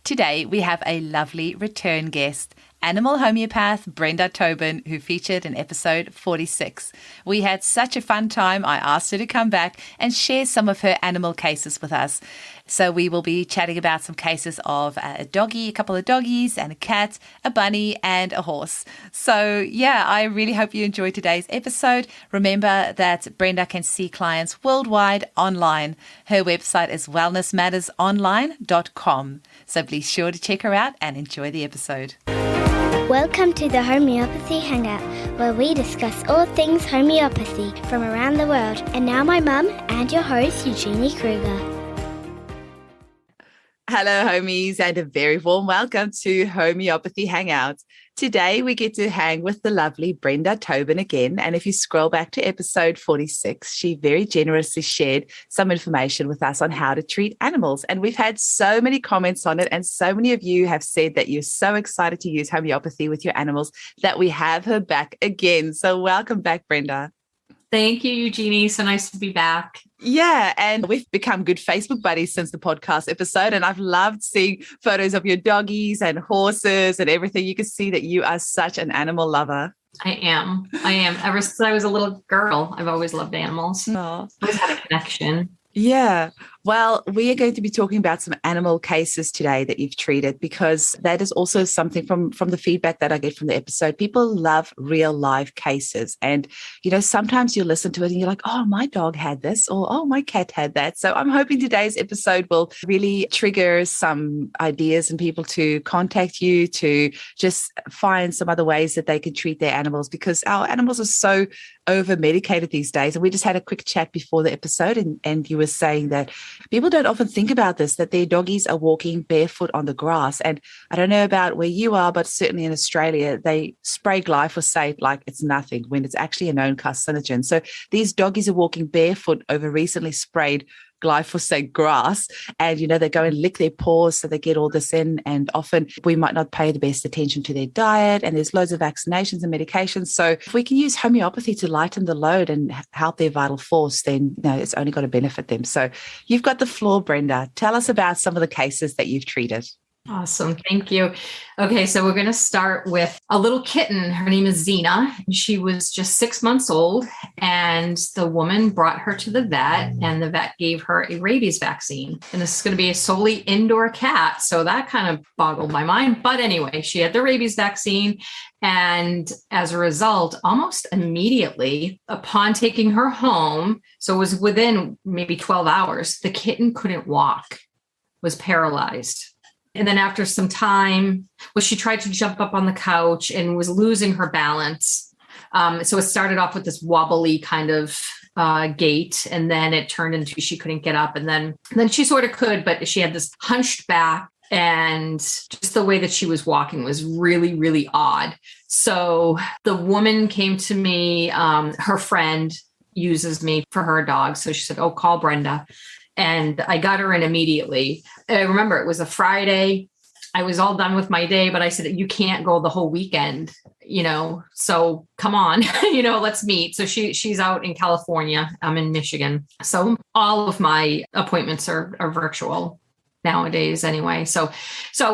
Today, we have a lovely return guest, animal homeopath Brenda Tobin, who featured in episode 46. We had such a fun time, I asked her to come back and share some of her animal cases with us. So we will be chatting about some cases of a doggy, a couple of doggies, and a cat, a bunny, and a horse. So yeah, I really hope you enjoyed today's episode. Remember that Brenda can see clients worldwide online. Her website is wellnessmattersonline.com. So be sure to check her out and enjoy the episode. Welcome to the Homeopathy Hangout, where we discuss all things homeopathy from around the world. And now my mum and your host, Eugenie Kruger. Hello, homies, and a very warm welcome to Homeopathy Hangout. Today, we get to hang with the lovely Brenda Tobin again. And if you scroll back to episode 46, she very generously shared some information with us on how to treat animals. And we've had so many comments on it. And so many of you have said that you're so excited to use homeopathy with your animals that we have her back again. So welcome back, Brenda. Thank you, Eugenie. So nice to be back. Yeah, and we've become good Facebook buddies since the podcast episode, and I've loved seeing photos of your doggies and horses and everything. You can see that you are such an animal lover. I am. Ever since I was a little girl, I've always loved animals. Oh. Always had a connection. Yeah. Well, we are going to be talking about some animal cases today that you've treated, because that is also something from the feedback that I get from the episode. People love real live cases. And, you know, sometimes you listen to it and you're like, oh, my dog had this, or, oh, my cat had that. So I'm hoping today's episode will really trigger some ideas in people to contact you, to just find some other ways that they can treat their animals, because our animals are so over-medicated these days. And we just had a quick chat before the episode, and you were saying that people don't often think about this, that their doggies are walking barefoot on the grass. And I don't know about where you are, but certainly in Australia, they spray glyphosate like it's nothing when it's actually a known carcinogen. So these doggies are walking barefoot over recently sprayed glyphosate grass, and you know, they go and lick their paws so they get all this in, and often we might not pay the best attention to their diet, and there's loads of vaccinations and medications. So if we can use homeopathy to lighten the load and help their vital force, then you know, it's only going to benefit them. So you've got the floor, Brenda. Tell us about some of the cases that you've treated. Awesome. Thank you. Okay. So we're going to start with a little kitten. Her name is Xena. She was just 6 months old, and the woman brought her to the vet, and the vet gave her a rabies vaccine. And this is going to be a solely indoor cat. So that kind of boggled my mind. But anyway, she had the rabies vaccine. And as a result, almost immediately upon taking her home, so it was within maybe 12 hours, the kitten couldn't walk, was paralyzed. And then after some time, she tried to jump up on the couch and was losing her balance. So it started off with this wobbly kind of gait, and then it turned into she couldn't get up. And then she sort of could, but she had this hunched back, and just the way that she was walking was really, really odd. So the woman came to me, her friend uses me for her dog. So she said, oh, call Brenda. And I got her in immediately. I remember it was a Friday. I was all done with my day, but I said, you can't go the whole weekend, you know, so come on, you know, let's meet. So she's out in California. I'm in Michigan. So all of my appointments are virtual nowadays anyway. So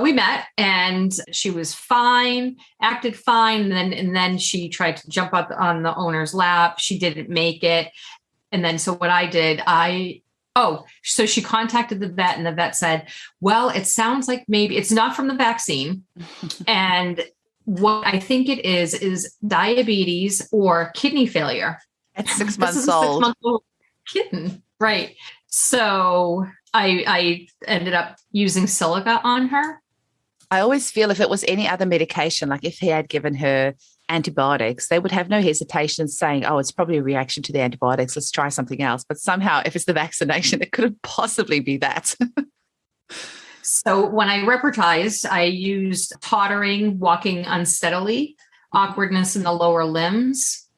we met, and she was fine, acted fine. And then she tried to jump up on the owner's lap. She didn't make it. And then, so what I did, so she contacted the vet, and the vet said, well, it sounds like maybe it's not from the vaccine. And what I think it is diabetes or kidney failure. At 6 months old. 6-month-old kitten. Right. So I ended up using Silica on her. I always feel if it was any other medication, like if he had given her antibiotics, they would have no hesitation saying, oh, it's probably a reaction to the antibiotics, let's try something else. But somehow, if it's the vaccination, it couldn't possibly be that. So when I repertized, I used tottering, walking unsteadily, awkwardness in the lower limbs,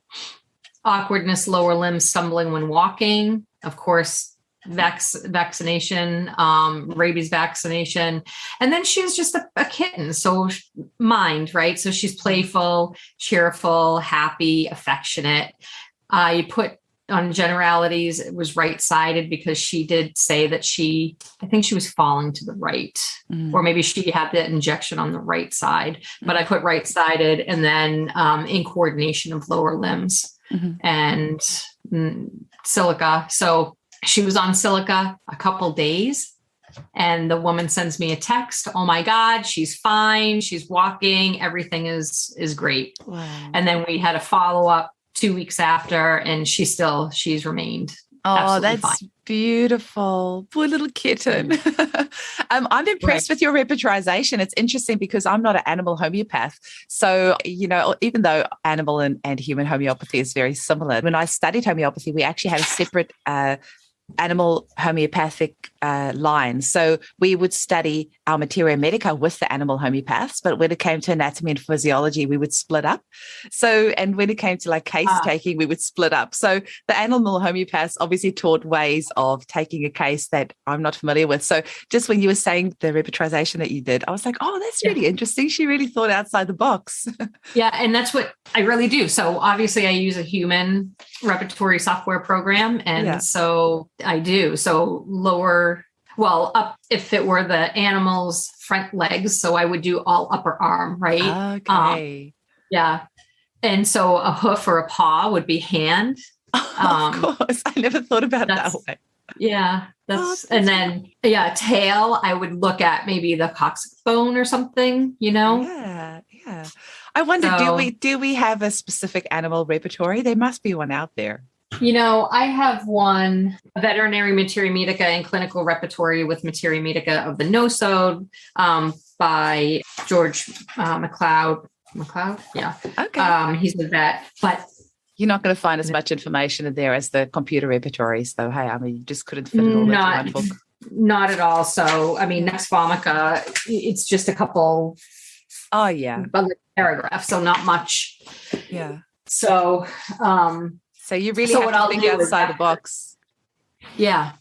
lower limbs, stumbling when walking, of course, vaccination, rabies vaccination. And then she was just a kitten. So mind, right? So she's playful, cheerful, happy, affectionate. I put on generalities, it was right-sided because she did say that I think she was falling to the right, or maybe she had the injection on the right side, but I put right-sided, and then in coordination of lower limbs and Silica. So she was on Silica a couple days, and the woman sends me a text. Oh my God, she's fine. She's walking. Everything is great. Wow. And then we had a follow-up 2 weeks after, and she's remained. Oh, that's fine. Beautiful. Poor little kitten. I'm impressed with your repertorization. It's interesting because I'm not an animal homeopath. So, even though animal and human homeopathy is very similar, when I studied homeopathy, we actually had a separate animal homeopathic line. So we would study our materia medica with the animal homeopaths, but when it came to anatomy and physiology, we would split up. So, and when it came to like case taking, we would split up. So the animal homeopaths obviously taught ways of taking a case that I'm not familiar with. So just when you were saying the repertorization that you did, I was like, oh, that's really interesting. She really thought outside the box. Yeah. And that's what I really do. So obviously I use a human repertory software program. And so I do. So up if it were the animal's front legs. So I would do all upper arm, right? Okay. Yeah. And so a hoof or a paw would be hand. Of course. I never thought about it that way. Yeah. And then, tail, I would look at maybe the coccyx bone or something, Yeah. Yeah. I wonder, do we have a specific animal repertory? There must be one out there. I have one, Veterinary Materia Medica and Clinical Repertory with Materia Medica of the Nosode by George McLeod. McLeod? Yeah. Okay. He's a vet, but you're not going to find as much information in there as the computer repertories, though. Hey, you just couldn't fit it all into one book. Not at all. So, Nex Vomica, it's just a couple. Oh, yeah. Paragraphs, so not much. Yeah. So, so you really have to think outside the box. Yeah.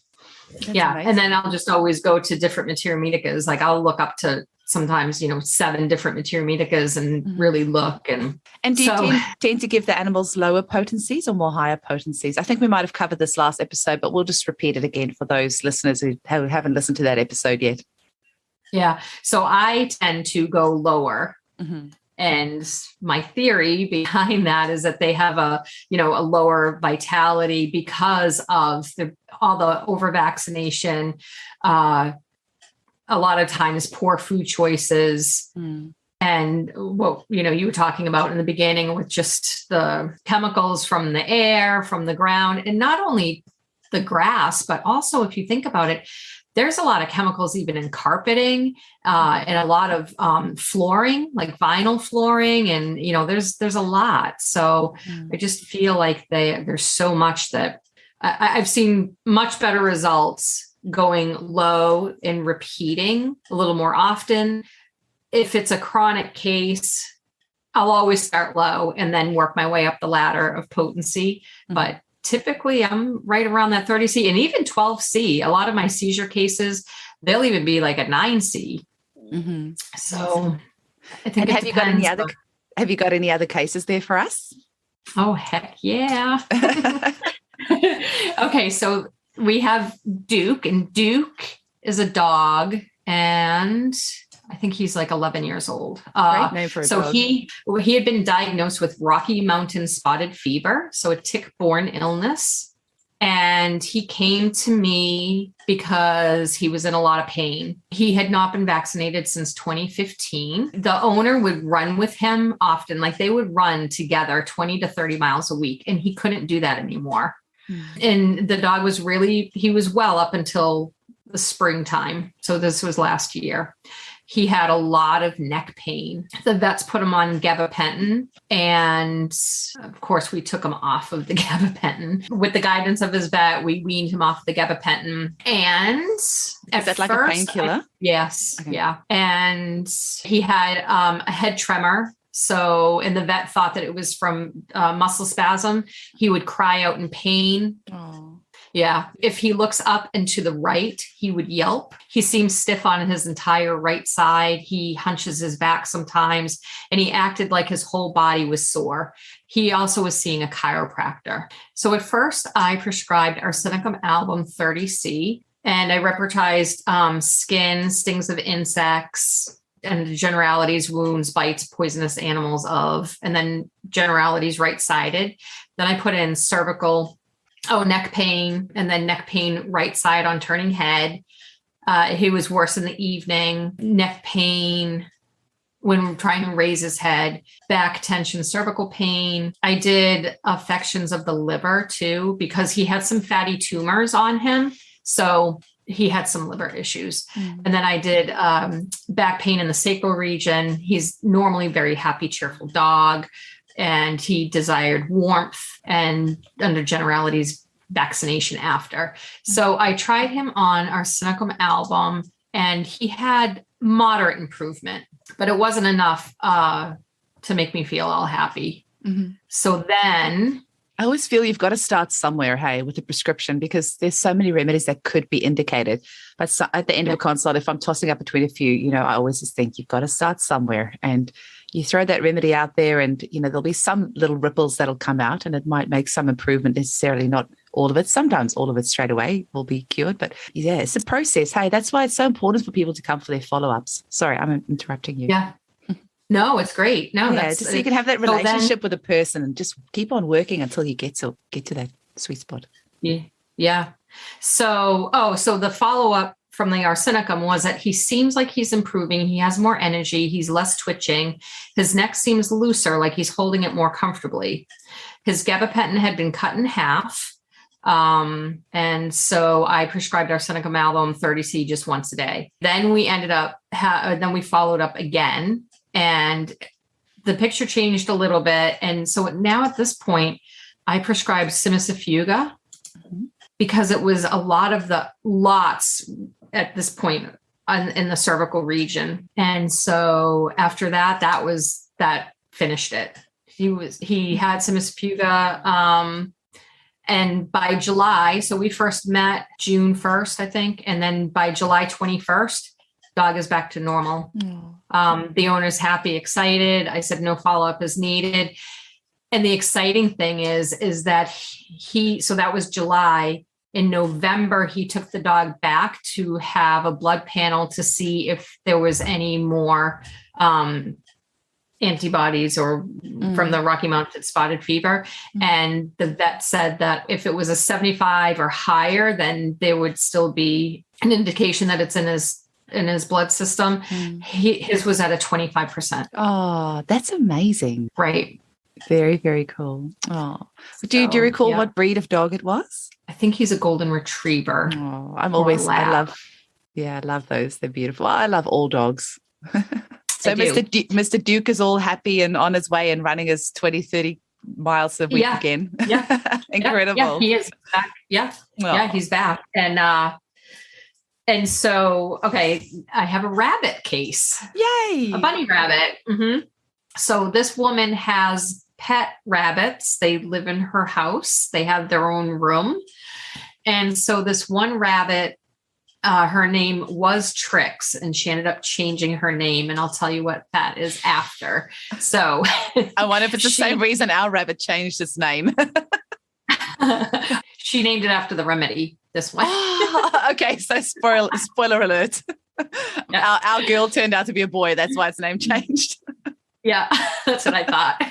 That's yeah. amazing. And then I'll just always go to different Materia Medicas. Like I'll look up to sometimes, 7 different Materia Medicas and really look. And do you tend to give the animals lower potencies or more higher potencies? I think we might have covered this last episode, but we'll just repeat it again for those listeners who haven't listened to that episode yet. Yeah. So I tend to go lower. Mm-hmm. And my theory behind that is that they have a lower vitality because of all the over vaccination, a lot of times poor food choices, and what you were talking about in the beginning with just the chemicals from the air, from the ground, and not only the grass, but also if you think about it, there's a lot of chemicals even in carpeting and a lot of flooring, like vinyl flooring. And, there's a lot. So I just feel like there's so much that I've seen much better results going low and repeating a little more often. If it's a chronic case, I'll always start low and then work my way up the ladder of potency. But typically I'm right around that 30C and even 12C. A lot of my seizure cases, they'll even be like a 9C. Mm-hmm. So I think have you got any other cases there for us? Oh, heck yeah. Okay. So we have Duke, and Duke is a dog, and I think he's like 11 years old. Great name for a dog. He had been diagnosed with Rocky Mountain spotted fever, so a tick-borne illness. And he came to me because he was in a lot of pain. He had not been vaccinated since 2015. The owner would run with him often, like they would run together 20 to 30 miles a week, and he couldn't do that anymore. And the dog was he was well up until the springtime. So this was last year. He had a lot of neck pain. The vets put him on gabapentin. And of course, we took him off of the gabapentin. With the guidance of his vet, we weaned him off the gabapentin. And is that like a painkiller? Yes. Okay. Yeah. And he had a head tremor. So, and the vet thought that it was from muscle spasm. He would cry out in pain. Oh. Yeah. If he looks up and to the right, he would yelp. He seems stiff on his entire right side. He hunches his back sometimes, and he acted like his whole body was sore. He also was seeing a chiropractor. So at first I prescribed arsenicum album 30C, and I repertorized skin, stings of insects, and generalities, wounds, bites, poisonous animals of, and then generalities right-sided. Then I put in cervical, neck pain, and then neck pain right side on turning head. He was worse in the evening, neck pain when trying to raise his head, back tension, cervical pain. I did affections of the liver too, because he had some fatty tumors on him. So he had some liver issues. And then I did back pain in the sacral region. He's normally very happy, cheerful dog, and he desired warmth, and under generalities, vaccination after. So I tried him on arsenicum album, and he had moderate improvement, but it wasn't enough to make me feel all happy. So then I always feel you've got to start somewhere, hey, with a prescription, because there's so many remedies that could be indicated. But so at the end of a consult, if I'm tossing up between a few, I always just think you've got to start somewhere, and you throw that remedy out there, and, there'll be some little ripples that'll come out, and it might make some improvement, necessarily not all of it. Sometimes all of it straight away will be cured, but yeah, it's a process. Hey, that's why it's so important for people to come for their follow-ups. Sorry, I'm interrupting you. Yeah. No, it's great. No, yeah, just so you can have that relationship with a person and just keep on working until you get to that sweet spot. Yeah. So the follow-up from the arsenicum was that he seems like he's improving. He has more energy. He's less twitching. His neck seems looser, like he's holding it more comfortably. His gabapentin had been cut in half. And so I prescribed arsenicum album 30C just once a day. Then we then we followed up again, and the picture changed a little bit. And so now at this point, I prescribed simicifuga because it was a lot of the lots at this point in the cervical region. And so after that finished it. He had simicifuga, and by July, so we first met June 1st, I think. And then by July 21st, dog is back to normal. The owner's happy, excited. I said, no follow-up is needed. And the exciting thing is that so that was July. In November, he took the dog back to have a blood panel to see if there was any more antibodies or from the Rocky Mountain spotted fever. And the vet said that if it was a 75 or higher, then there would still be an indication that it's in his blood system. His was at a 25%. Oh, that's amazing. Right. Very, very cool. Oh, do you recall what breed of dog it was? I think he's a golden retriever. Oh, I love those. They're beautiful. I love all dogs. So Mr. Duke is all happy and on his way and running his 20, 30 miles a week again. Yeah. Incredible. Yeah, he is back. Yeah. Oh. Yeah, he's back. And so, okay, I have a rabbit case. Yay. A bunny rabbit. Mm-hmm. So this woman has pet rabbits. They live in her house. They have their own room. And so this one rabbit, her name was Trix, and she ended up changing her name. And I'll tell you what that is after. So I wonder if it's the same reason our rabbit changed its name. She named it after the remedy, this one. Okay, so spoiler alert. Yeah. Our girl turned out to be a boy. That's why its name changed. Yeah, that's what I thought.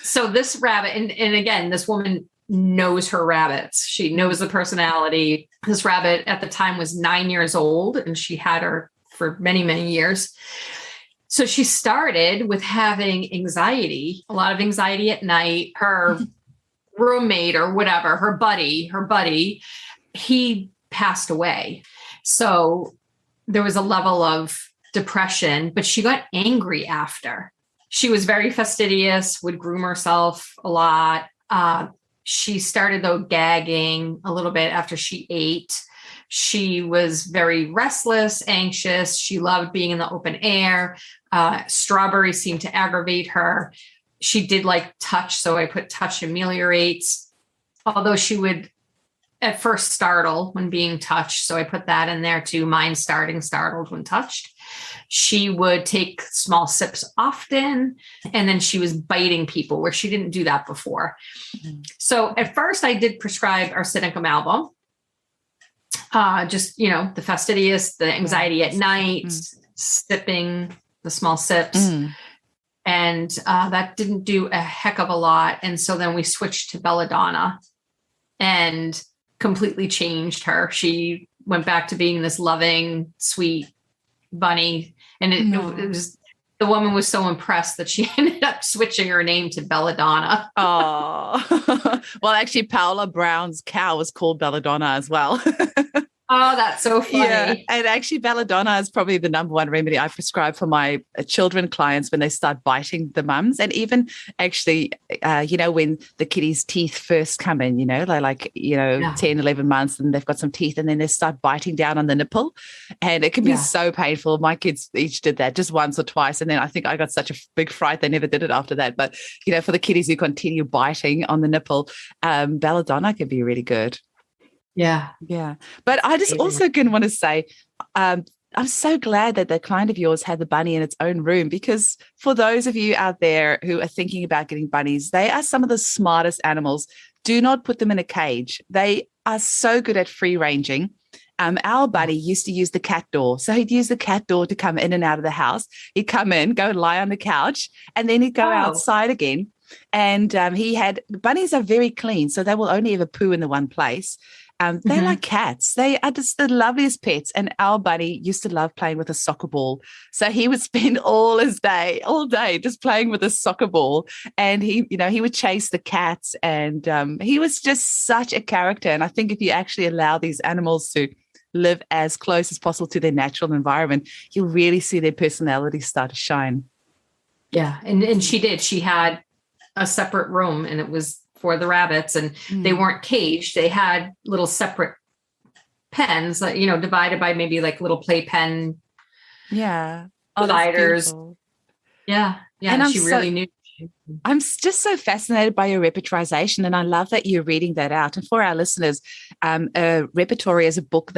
So this rabbit, and again, this woman knows her rabbits. She knows the personality. This rabbit at the time was 9 years old, and she had her for many, many years. So she started with having anxiety, a lot of anxiety at night. Her roommate or whatever, her buddy, he passed away. So there was a level of depression, but she got angry after. She was very fastidious, would groom herself a lot. She started, though, gagging a little bit after she ate. She was very restless, anxious. She loved being in the open air. Strawberries seemed to aggravate her. She did like touch, so I put touch ameliorates. Although she would at first startled when being touched. So I put that in there too. Mind startled when touched. She would take small sips often, and then she was biting people where she didn't do that before. Mm-hmm. So at first I did prescribe arsenicum album. Just, the fastidious, the anxiety at night, sipping the small sips. And that didn't do a heck of a lot. And so then we switched to belladonna and completely changed her. She went back to being this loving, sweet bunny. And it was, the woman was so impressed that she ended up switching her name to Belladonna. Oh, well, actually, Paula Brown's cow was called Belladonna as well. Oh, that's so funny. Yeah. And actually, belladonna is probably the number one remedy I prescribe for my children clients when they start biting the mums. And even actually, when the kitty's teeth first come in, 10, 11 months, and they've got some teeth, and then they start biting down on the nipple. And it can be so painful. My kids each did that just once or twice. And then I think I got such a big fright, they never did it after that. But, for the kitties who continue biting on the nipple, belladonna can be really good. Yeah. Yeah. But I just also can want to say, I'm so glad that the client of yours had the bunny in its own room, because for those of you out there who are thinking about getting bunnies, they are some of the smartest animals. Do not put them in a cage. They are so good at free ranging. Our bunny used to use the cat door. So he'd use the cat door to come in and out of the house. He'd come in, go lie on the couch, and then he'd go outside again. And bunnies are very clean, so they will only ever poo in the one place. They're like cats. They are just the loveliest pets. And our bunny used to love playing with a soccer ball. So he would spend all day, just playing with a soccer ball. And he would chase the cats. And he was just such a character. And I think if you actually allow these animals to live as close as possible to their natural environment, you'll really see their personality start to shine. Yeah. And she did. She had a separate room, and it was for the rabbits, and they weren't caged. They had little separate pens, divided by maybe like little playpen. Yeah. Dividers. Yeah. Yeah. And she really knew. I'm just so fascinated by your repertorization, and I love that you're reading that out. And for our listeners, a repertory is a book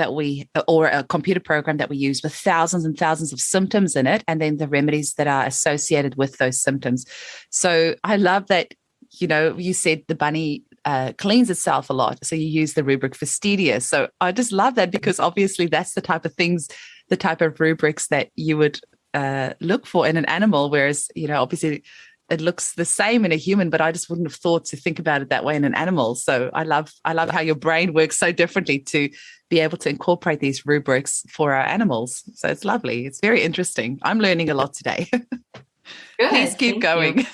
or a computer program that we use with thousands and thousands of symptoms in it, and then the remedies that are associated with those symptoms. So I love that. You said the bunny cleans itself a lot. So you use the rubric fastidious. So I just love that, because obviously that's the type of rubrics that you would look for in an animal. Whereas, obviously it looks the same in a human, but I just wouldn't have thought to think about it that way in an animal. So I love how your brain works so differently to be able to incorporate these rubrics for our animals. So it's lovely. It's very interesting. I'm learning a lot today. Good. Please keep going.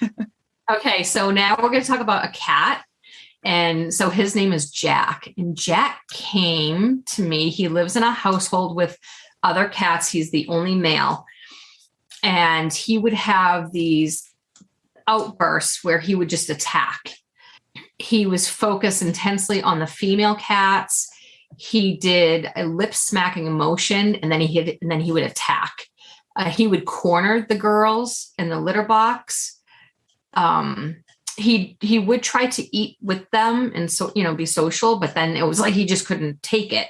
Okay, so now we're going to talk about a cat. And so his name is Jack. And Jack came to me. He lives in a household with other cats. He's the only male. And he would have these outbursts where he would just attack. He was focused intensely on the female cats. He did a lip smacking motion, and then he would attack. He would corner the girls in the litter box. He would try to eat with them and be social, but then it was like he just couldn't take it,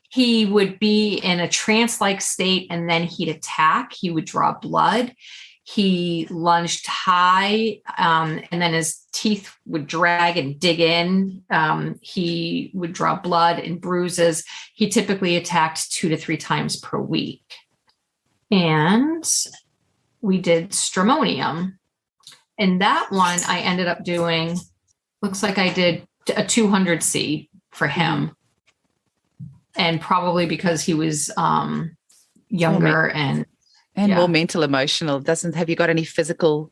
He would be in a trance-like state, and then he'd attack. He would draw blood. He lunged high, and then his teeth would drag and dig in. He would draw blood and bruises. He typically attacked 2 to 3 times per week. And we did stramonium. And that one I ended up doing, looks like I did a 200C for him. And probably because he was younger and more mental, emotional. Have you got any physical?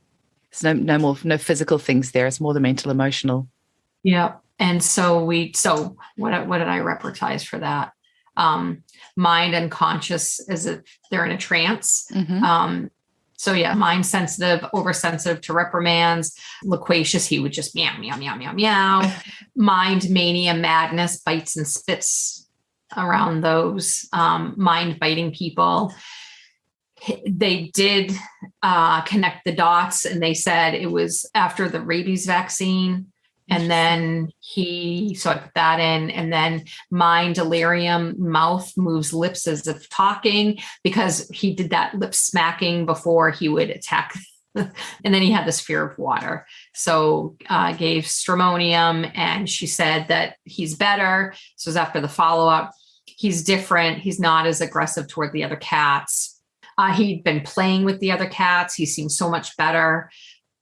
There's no physical things there. It's more the mental, emotional. Yeah. And so what did I repertize for that? Mind and conscious, as if they're in a trance. Mind sensitive, oversensitive to reprimands. Loquacious, he would just meow, meow, meow, meow, meow. Mind, mania, madness, bites and spits around those. Mind biting people. They did connect the dots, and they said it was after the rabies vaccine. And then so I put that in, and then mind, delirium, mouth moves lips as if talking, because he did that lip smacking before he would attack. And then he had this fear of water. So gave stramonium, and she said that he's better. So it was after the follow-up. He's different. He's not as aggressive toward the other cats. He'd been playing with the other cats. He seemed so much better.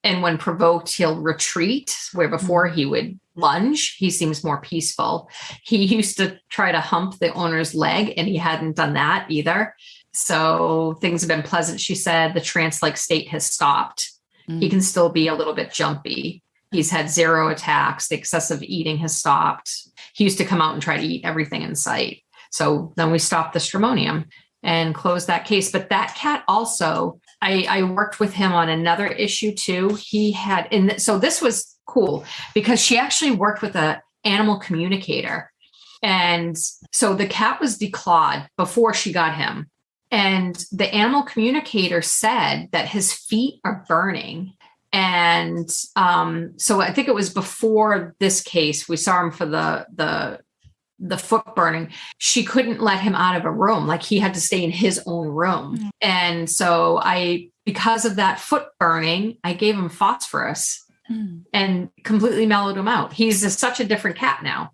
And when provoked, he'll retreat, where before he would lunge. He seems more peaceful. He used to try to hump the owner's leg, and he hadn't done that either. So things have been pleasant. She said the trance-like state has stopped. He can still be a little bit jumpy. He's had 0 attacks. The excessive eating has stopped. He used to come out and try to eat everything in sight. So then we stopped the stramonium and closed that case. But that cat also, I worked with him on another issue too. He had, so this was cool because she actually worked with an animal communicator. And so the cat was declawed before she got him. And the animal communicator said that his feet are burning. And so I think it was before this case, we saw him for the foot burning. She couldn't let him out of a room. Like he had to stay in his own room. And so because of that foot burning, I gave him phosphorus and completely mellowed him out. He's such a different cat now.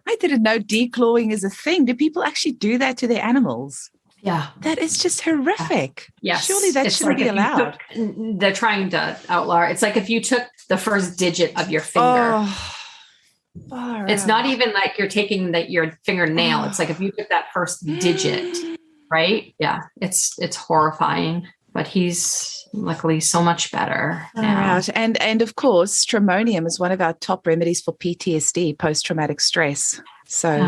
I didn't know declawing is a thing. Do people actually do that to their animals? Yeah. That is just horrific. Yes. Surely that shouldn't be allowed. They're trying to outlaw. It's like if you took the first digit of your finger. It's not even like you're taking your fingernail. It's like if you took that first digit, right? Yeah. It's horrifying, but he's luckily so much better now. Right. And of course, stramonium is one of our top remedies for PTSD, post-traumatic stress. So,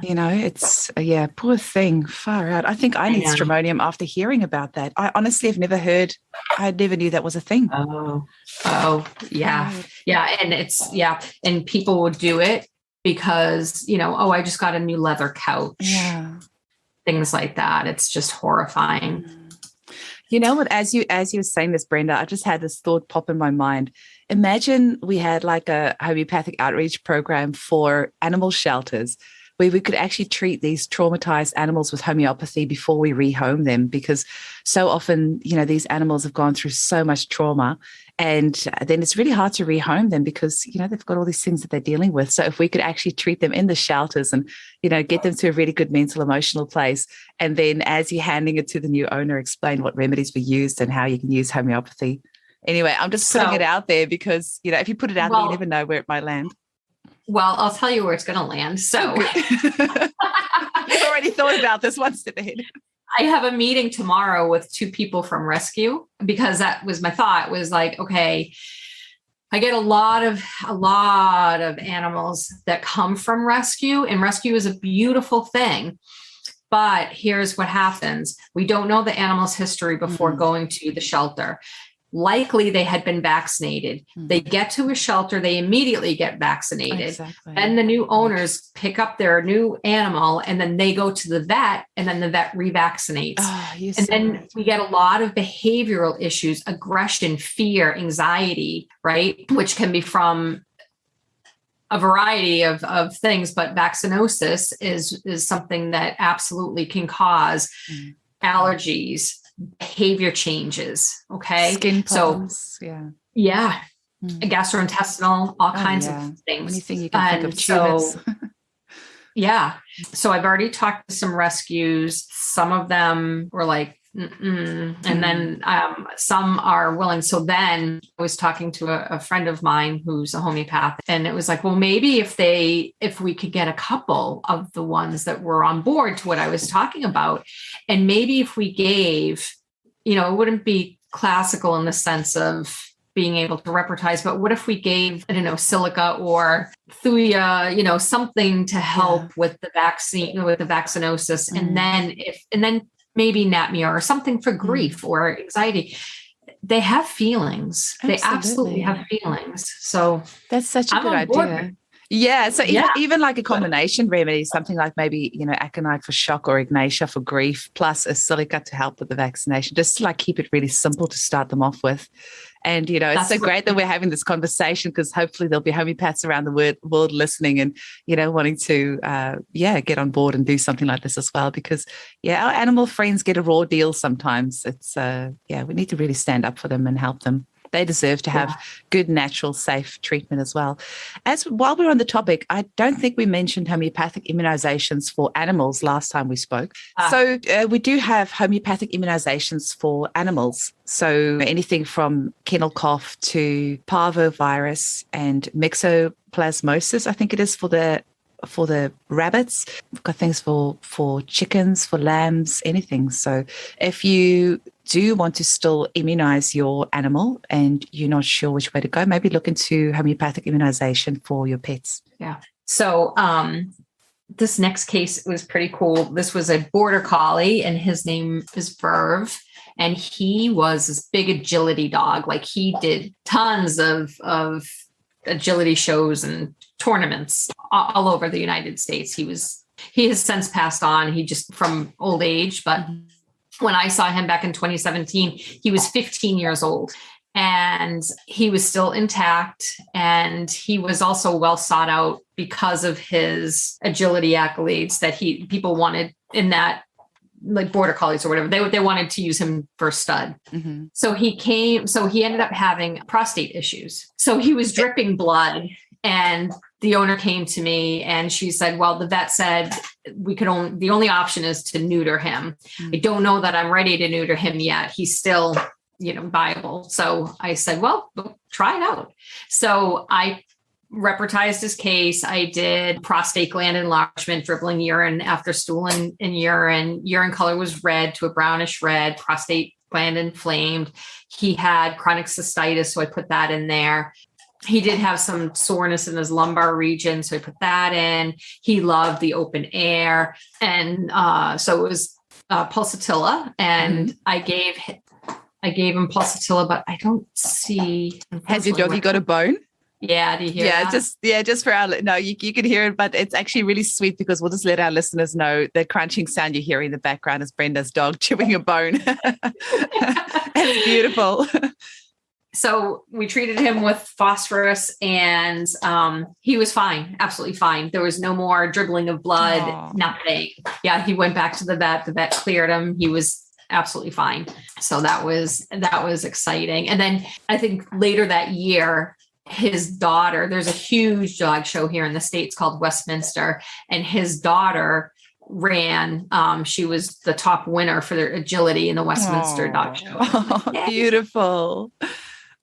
it's, poor thing, far out. I think I need stramonium after hearing about that. I honestly have never heard, I never knew that was a thing. Oh, yeah. Yeah. And and people would do it because, I just got a new leather couch. Yeah. Things like that. It's just horrifying. You know what, as you were saying this, Brenda, I just had this thought pop in my mind. Imagine we had like a homeopathic outreach program for animal shelters where we could actually treat these traumatized animals with homeopathy before we rehome them, because so often, these animals have gone through so much trauma, and then it's really hard to rehome them because, they've got all these things that they're dealing with. So if we could actually treat them in the shelters and, get them to a really good mental, emotional place, and then as you're handing it to the new owner, explain what remedies were used and how you can use homeopathy. Anyway, I'm just putting it out there because, if you put it out there, you never know where it might land. Well, I'll tell you where it's going to land. So you've already thought about this one step ahead. I have a meeting tomorrow with 2 people from rescue, because that was my thought, was like, okay, I get a lot of animals that come from rescue, and rescue is a beautiful thing. But here's what happens. We don't know the animal's history before going to the shelter. Likely they had been vaccinated. They get to a shelter, they immediately get vaccinated. Exactly. Then the new owners pick up their new animal, and then they go to the vet, and then the vet revaccinates. And then we get a lot of behavioral issues, aggression, fear, anxiety, right? Which can be from a variety of things, but vaccinosis is something that absolutely can cause allergies, behavior changes. Okay. Skin problems. Gastrointestinal, all kinds of things. Anything you can think of. Tumors. So I've already talked to some rescues. Some of them were like, and then some are willing. So then I was talking to a friend of mine who's a homeopath, and it was like, well, maybe if we could get a couple of the ones that were on board to what I was talking about, and maybe if we gave, it wouldn't be classical in the sense of being able to repertize, but what if we gave, Silica or Thuya, something to help with the vaccine, with the vaccinosis, and then maybe Natmia or something for grief or anxiety. They have feelings. Absolutely. They absolutely have feelings. So that's such a good idea. Yeah. So even like a combination remedy, something like maybe, aconite for shock or ignatia for grief, plus a silica to help with the vaccination, just to like keep it really simple to start them off with. And, it's so great that we're having this conversation, because hopefully there'll be homeopaths around the world listening and, wanting to, get on board and do something like this as well. Because, our animal friends get a raw deal sometimes. It's, we need to really stand up for them and help them. They deserve to have good, natural, safe treatment as well. While we're on the topic, I don't think we mentioned homeopathic immunizations for animals last time we spoke. So we do have homeopathic immunizations for animals. So anything from kennel cough to parvovirus and myxoplasmosis, I think it is for the rabbits. We've got things for chickens, for lambs, anything. So if you do want to still immunize your animal and you're not sure which way to go, maybe look into homeopathic immunization for your pets. Yeah. So this next case was pretty cool. This was a border collie, and his name is Verve. And he was this big agility dog. Like, he did tons of agility shows and tournaments all over the United States. He has since passed on. He just from old age, but when I saw him back in 2017, he was 15 years old and he was still intact. And he was also well sought out because of his agility accolades that people wanted in that, like border collies or whatever. They wanted to use him for stud. Mm-hmm. So he ended up having prostate issues. So he was dripping blood, and the owner came to me and she said, well, the vet said the only option is to neuter him. Mm-hmm. I don't know that I'm ready to neuter him yet. He's still, viable. So I said, well, try it out. So I reportized his case. I did prostate gland enlargement, dribbling urine after stool and urine. Urine color was red to a brownish red, prostate gland inflamed. He had chronic cystitis, so I put that in there. He did have some soreness in his lumbar region, so I put that in. He loved the open air. And so it was pulsatilla, and I gave him pulsatilla, but I don't see. Has your doggy got a bone? Yeah, do you hear that? Just for you can hear it, but it's actually really sweet, because we'll just let our listeners know the crunching sound you hear in the background is Brenda's dog chewing a bone. It's beautiful. So we treated him with phosphorus, and he was fine, absolutely fine. There was no more dribbling of blood, nothing. Yeah, he went back to the vet. The vet cleared him. He was absolutely fine. So that was exciting. And then I think later that year, his daughter, there's a huge dog show here in the States called Westminster, and his daughter ran. She was the top winner for their agility in the Westminster dog show. Yes. Beautiful.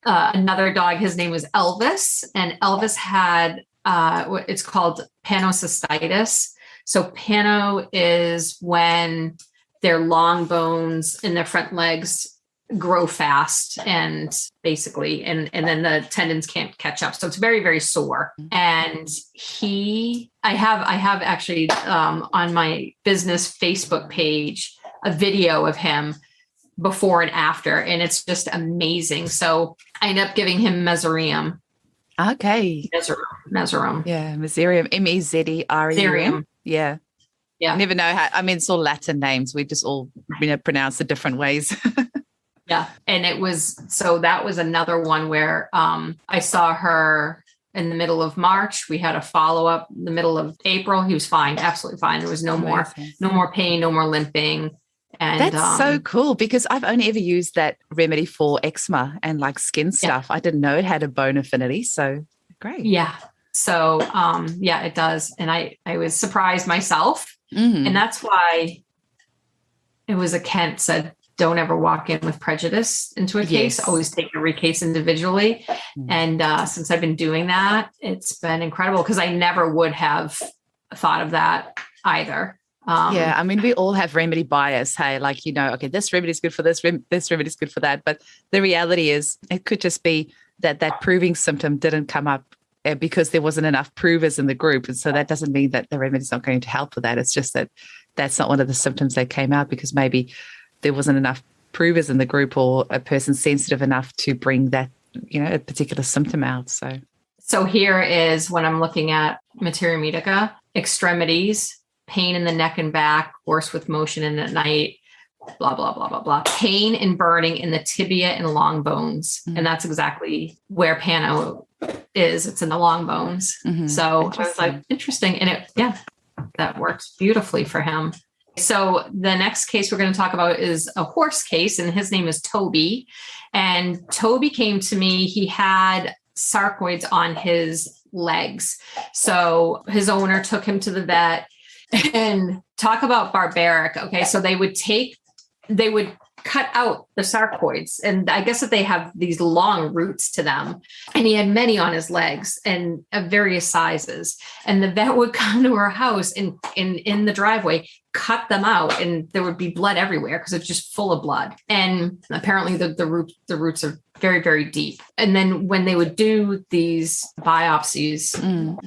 Another dog, his name was Elvis, and Elvis had what it's called panocystitis. So pano is when their long bones in their front legs grow fast and basically, and then the tendons can't catch up. So it's very, very sore. And I have actually on my business Facebook page, a video of him before and after, and it's just amazing. So I ended up giving him Mesoreum. Okay. Mesoreum. Yeah. Mesoreum, Mezerium. Mesoreum. Yeah. Yeah. I never know it's all Latin names. We just all, pronounce it different ways. Yeah. And that was another one where I saw her in the middle of March. We had a follow-up in the middle of April. He was fine, absolutely fine. There was no more pain, no more limping. And that's so cool, because I've only ever used that remedy for eczema and like skin stuff. I didn't know it had a bone affinity. So great. Yeah. So it does. And I was surprised myself. Mm-hmm. And that's why it was Kent said, don't ever walk in with prejudice into a case. Always take every case individually. Mm-hmm. And since I've been doing that, it's been incredible, because I never would have thought of that either. We all have remedy bias. Hey, okay, this remedy is good for this, this remedy is good for that. But the reality is it could just be that proving symptom didn't come up because there wasn't enough provers in the group. And so that doesn't mean that the remedy is not going to help with that. It's just that that's not one of the symptoms that came out, because maybe there wasn't enough provers in the group, or a person sensitive enough to bring that, a particular symptom out. So So here is when I'm looking at materia medica: extremities, pain in the neck and back, horse with motion in at night, blah, blah, blah, blah, blah. Pain and burning in the tibia and long bones. And that's exactly where Pano is. It's in the long bones. So I was like, interesting. And that works beautifully for him. So the next case we're going to talk about is a horse case, and his name is Toby. And Toby came to me. He had sarcoids on his legs. So his owner took him to the vet, and talk about barbaric. Okay. So they would cut out the sarcoids, and I guess that they have these long roots to them, and he had many on his legs and of various sizes. And the vet would come to our house and in the driveway, cut them out, and there would be blood everywhere because it's just full of blood. And apparently the roots are very, very deep. And then when they would do these biopsies,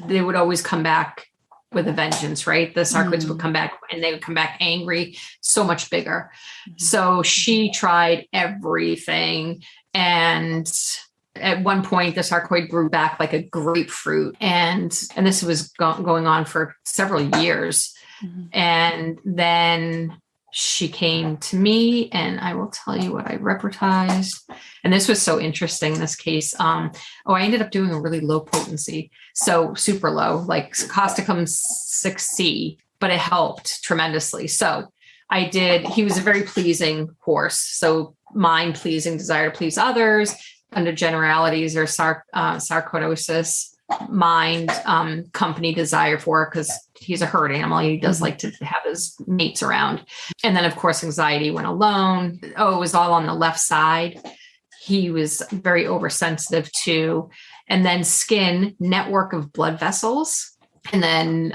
they would always come back with a vengeance, right? The sarcoids would come back, and they would come back angry, so much bigger. So she tried everything. And at one point, the sarcoid grew back like a grapefruit. And this was going on for several years. And then she came to me, and I will tell you what I reportized. And this was so interesting, this case. I ended up doing a really low potency. So super low, like causticum 6C, but it helped tremendously. So he was a very pleasing horse. So mind pleasing, desire to please others. Under generalities or sarcoidosis, mind, company, desire for, because he's a herd animal. He does like to have his mates around. And then of course, anxiety when alone. It was all on the left side. He was very oversensitive too. And then skin, network of blood vessels, and then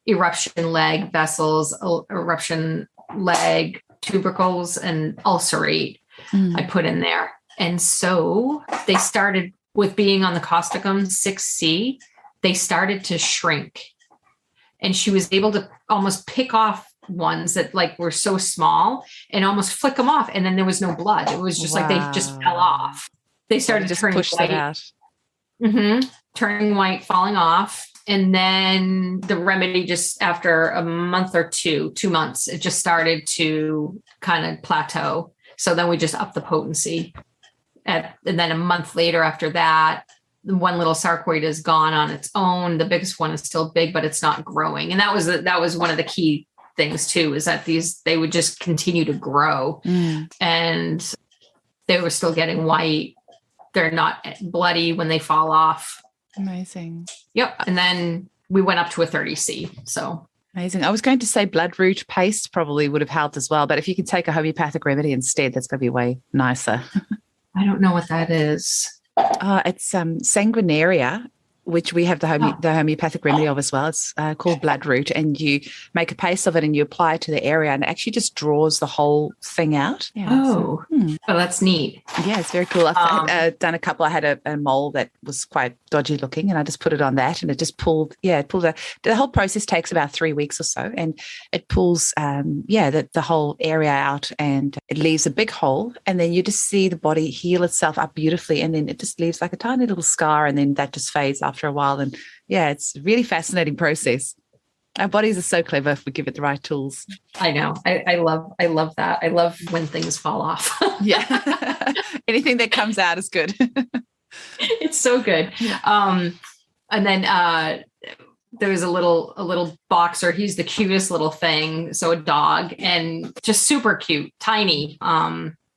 eruption leg vessels, eruption leg tubercles, and ulcerate I put in there. And so they started with being on the causticum 6C, they started to shrink. And she was able to almost pick off ones that like were so small and almost flick them off. And then there was no blood. It was just like they just fell off. They started just turning push white. That out. Turning white, falling off. And then the remedy, just after a month or 2 months, it just started to kind of plateau. So then we just upped the potency. And then a month later after that, one little sarcoid is gone on its own. The biggest one is still big, but it's not growing. And that was one of the key things too, is that they would just continue to grow, and they were still getting white. They're not bloody when they fall off. Amazing. Yep. And then we went up to a 30C. So amazing. I was going to say bloodroot paste probably would have helped as well, but if you can take a homeopathic remedy instead, that's going to be way nicer. I don't know what that is. It's sanguinaria, which we have the homeopathic remedy of as well. It's called bloodroot, and you make a paste of it and you apply it to the area, and it actually just draws the whole thing out. Yeah, oh, that's neat. Yeah, it's very cool. I've done a couple. I had a mole that was quite dodgy looking, and I just put it on that, and it just pulled. Yeah, it pulled. The whole process takes about 3 weeks or so, and it pulls. The whole area out, and it leaves a big hole, and then you just see the body heal itself up beautifully, and then it just leaves like a tiny little scar, and then that just fades after a while. And yeah, it's a really fascinating process. Our bodies are so clever if we give it the right tools. I know. I love that. I love when things fall off. Yeah. Anything that comes out is good. It's so good. And then there was a little boxer. He's the cutest little thing. So a dog, and just super cute, tiny.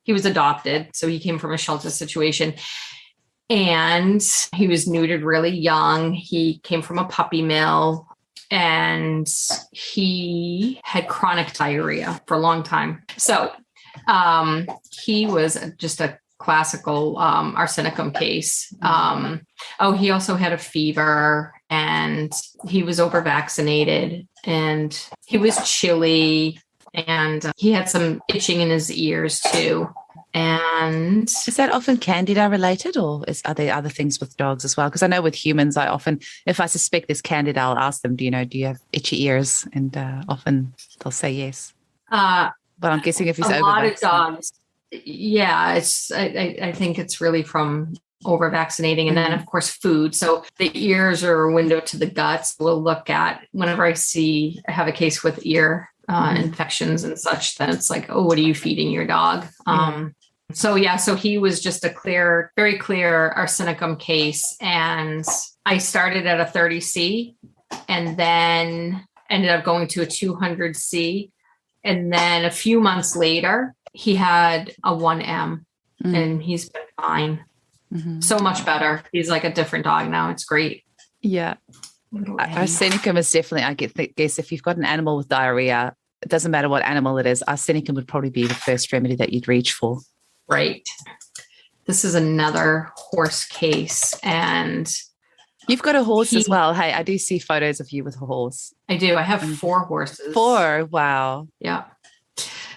He was adopted. So he came from a shelter situation. And he was neutered really young. He came from a puppy mill, and he had chronic diarrhea for a long time. So he was just a classical arsenicum case. He also had a fever, and he was over-vaccinated, and he was chilly, and he had some itching in his ears too. And is that often candida related, or are there other things with dogs as well? Because I know with humans, I often, if I suspect there's candida, I'll ask them, do you have itchy ears? And often they'll say yes. But I'm guessing if he's over, a lot of dogs, yeah, I think it's really from over vaccinating. And then of course food. So the ears are a window to the guts. We'll look at whenever I have a case with ear infections and such, then it's like, oh, what are you feeding your dog? So he was just a very clear arsenicum case. And I started at a 30C and then ended up going to a 200C. And then a few months later, he had a 1M and he's been fine. So much better. He's like a different dog now. It's great. Yeah. Arsenicum is definitely, I guess if you've got an animal with diarrhea, it doesn't matter what animal it is, arsenicum would probably be the first remedy that you'd reach for. Right. This is another horse case. And you've got a horse as well. Hey, I do see photos of you with a horse. I do. I have 4 horses. 4. Wow. Yeah.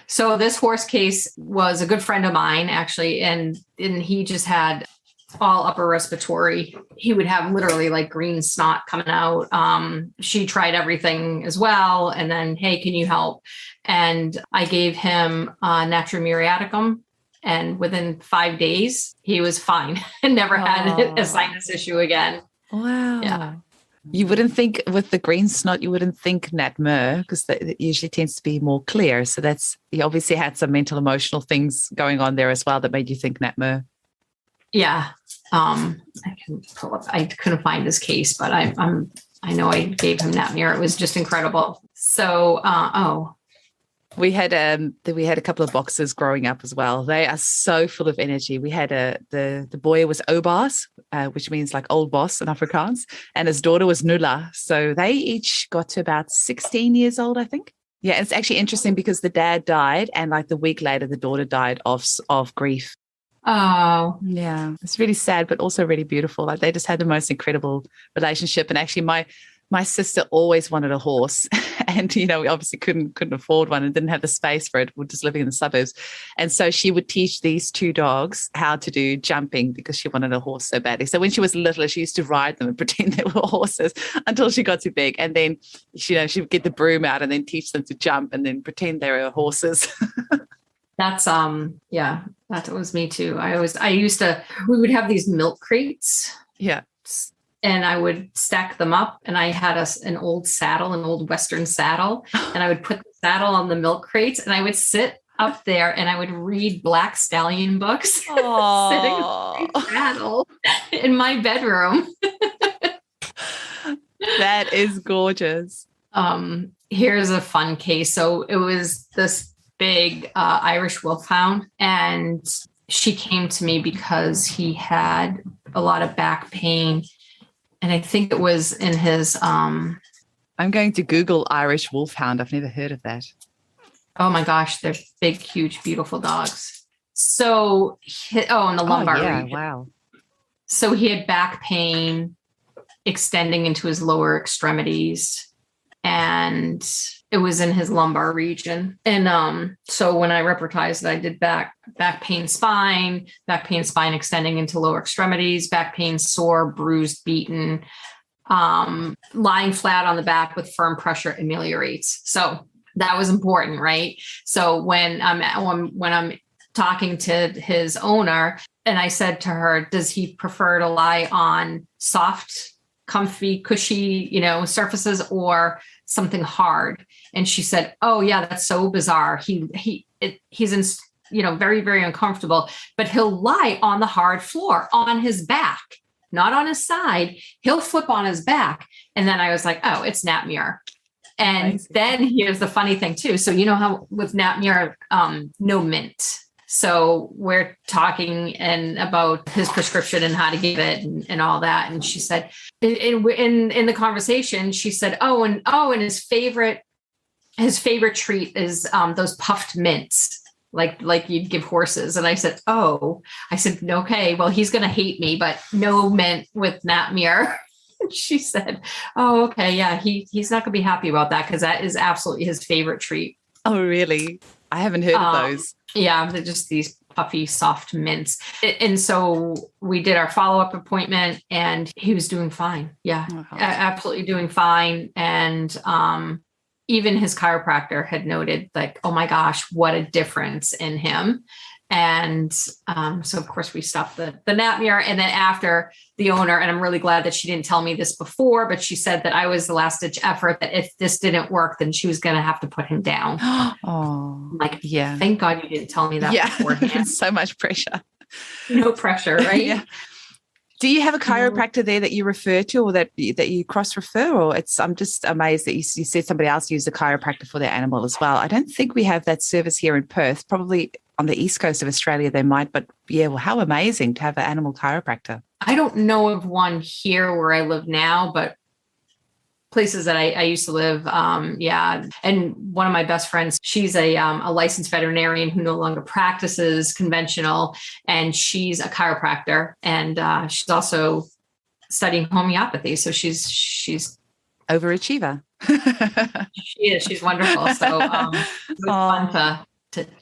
So this horse case was a good friend of mine, actually. And he just had all upper respiratory. He would have literally like green snot coming out. She tried everything as well. And then, hey, can you help? And I gave him Natrium muriaticum. And within 5 days, he was fine and never had a sinus issue again. Wow. Yeah. You wouldn't think with the green snot, you wouldn't think Nat Mur because it usually tends to be more clear. So he obviously had some mental, emotional things going on there as well that made you think Nat Mur. Yeah. I can pull up. I couldn't find his case, but I know I gave him Nat Mur. It was just incredible. So, we had a couple of boxers growing up as well. They are so full of energy. We had the boy was Obas, which means like old boss in Afrikaans, and his daughter was Nula. So they each got to about 16 years old, I think. Yeah, it's actually interesting because the dad died, and like the week later, the daughter died of grief. Oh, yeah, it's really sad, but also really beautiful. Like they just had the most incredible relationship. And actually, my sister always wanted a horse, and we obviously couldn't afford one and didn't have the space for it. We're just living in the suburbs, and so she would teach these 2 dogs how to do jumping because she wanted a horse so badly. So when she was little, she used to ride them and pretend they were horses until she got too big, and then she would get the broom out and then teach them to jump and then pretend they were horses. That's that was me too. We would have these milk crates. Yeah. And I would stack them up, and I had an old Western saddle, and I would put the saddle on the milk crates, and I would sit up there and I would read Black Stallion books sitting on the saddle in my bedroom. That is gorgeous. Here's a fun case. So it was this big Irish Wolfhound, and she came to me because he had a lot of back pain. And I think it was in his... I'm going to Google Irish Wolfhound. I've never heard of that. Oh my gosh, they're big, huge, beautiful dogs. So, in the lumbar region. Wow. So he had back pain extending into his lower extremities, and it was in his lumbar region. And so when I reportized it, I did back pain, spine extending into lower extremities, back pain, sore, bruised, beaten, lying flat on the back with firm pressure ameliorates. So that was important, right? So when I'm talking to his owner, and I said to her, does he prefer to lie on soft, comfy, cushy, surfaces or something hard? And she said, oh yeah, that's so bizarre. He's in, very, very uncomfortable, but he'll lie on the hard floor on his back, not on his side. He'll flip on his back. And then I was like, oh, it's Nat Mur. And then here's the funny thing too. So you know how with Nat Mur, no mint. So we're talking about his prescription and how to give it and all that. And she said, in the conversation, she said, and his favorite treat is those puffed mints, like you'd give horses. And I said, okay, well, he's going to hate me, but no mint with Nat Mur. She said, oh, okay. Yeah. He's not gonna be happy about that, because that is absolutely his favorite treat. Oh, really? I haven't heard of those. Yeah. They're just these puffy, soft mints. And so we did our follow-up appointment, and he was doing fine. Yeah. Absolutely doing fine. And, even his chiropractor had noted, like, oh my gosh, what a difference in him. And so, of course, we stopped the nap mirror. And then after, the owner, and I'm really glad that she didn't tell me this before, but she said that I was the last ditch effort, that if this didn't work, then she was going to have to put him down. Oh, I'm like, yeah. Thank God you didn't tell me that beforehand. So much pressure. No pressure, right? Yeah. Do you have a chiropractor there that you refer to, or that you cross-refer? Or I'm just amazed that you said somebody else used a chiropractor for their animal as well. I don't think we have that service here in Perth. Probably on the east coast of Australia they might, but yeah, well, how amazing to have an animal chiropractor. I don't know of one here where I live now, but places that I used to live. And one of my best friends, she's a licensed veterinarian who no longer practices conventional, and she's a chiropractor, and she's also studying homeopathy. So she's overachiever. She is. She's wonderful. So it was fun to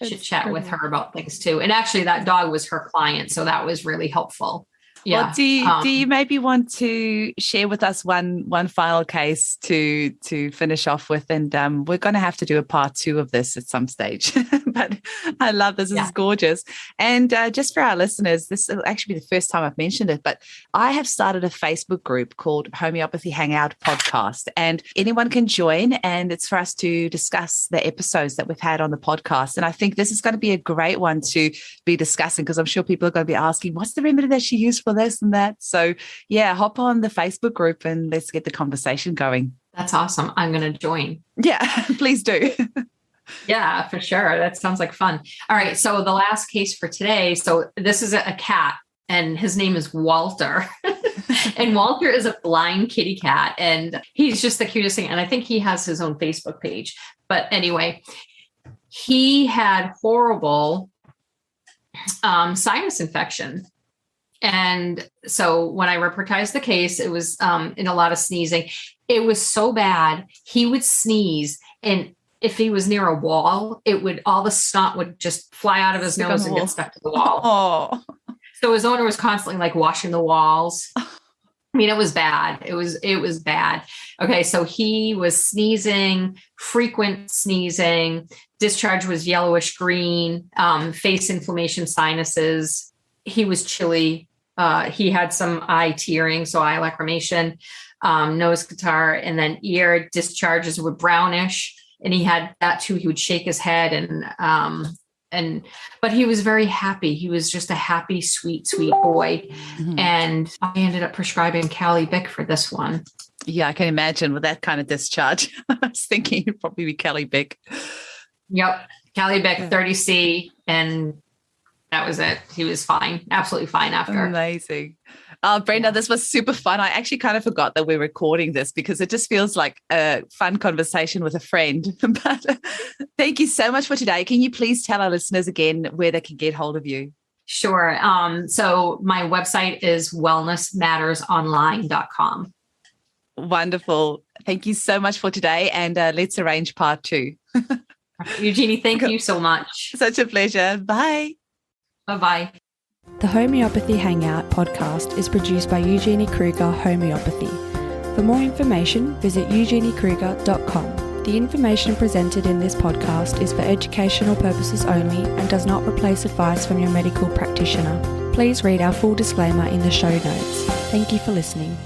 chit chat with her about things too. And actually that dog was her client. So that was really helpful. Yeah. Well, do you maybe want to share with us one final case to finish off with? And we're going to have to do a part 2 of this at some stage. But I love this. This is gorgeous. And just for our listeners, this will actually be the first time I've mentioned it, but I have started a Facebook group called Homeopathy Hangout Podcast, and anyone can join, and it's for us to discuss the episodes that we've had on the podcast. And I think this is going to be a great one to be discussing, because I'm sure people are going to be asking, what's the remedy that she used for this and that? So yeah, hop on the Facebook group and let's get the conversation going. That's awesome. I'm going to join. Yeah, please do. Yeah, for sure. That sounds like fun. All right. So the last case for today. So this is a cat, and his name is Walter. And Walter is a blind kitty cat, and he's just the cutest thing. And I think he has his own Facebook page. But anyway, he had horrible sinus infection. And so when I reportized the case, it was in a lot of sneezing. It was so bad. He would sneeze, and if he was near a wall, all the snot would just fly out of his nose and get stuck to the wall. Oh. So his owner was constantly like washing the walls. I mean, it was bad. It was bad. Okay. So he was sneezing, frequent sneezing, discharge was yellowish green, face inflammation, sinuses. He was chilly. He had some eye tearing, so eye lacrimation, nose catarrh, and then ear discharges were brownish. And he had that too. He would shake his head, but he was very happy. He was just a happy, sweet, sweet boy. Mm-hmm. And I ended up prescribing Cali Bic for this one. Yeah, I can imagine with that kind of discharge. I was thinking it'd probably be Cali Bic. Yep. Cali Bic 30C, and that was it. He was fine. Absolutely fine after. Amazing. Brenda, this was super fun. I actually kind of forgot that we're recording this because it just feels like a fun conversation with a friend. But thank you so much for today. Can you please tell our listeners again where they can get hold of you? Sure. So my website is wellnessmattersonline.com. Wonderful. Thank you so much for today. And let's arrange part 2. Eugenie, thank you so much. Such a pleasure. Bye. Bye-bye. The Homeopathy Hangout podcast is produced by Eugenie Kruger Homeopathy. For more information, visit eugeniekruger.com. The information presented in this podcast is for educational purposes only and does not replace advice from your medical practitioner. Please read our full disclaimer in the show notes. Thank you for listening.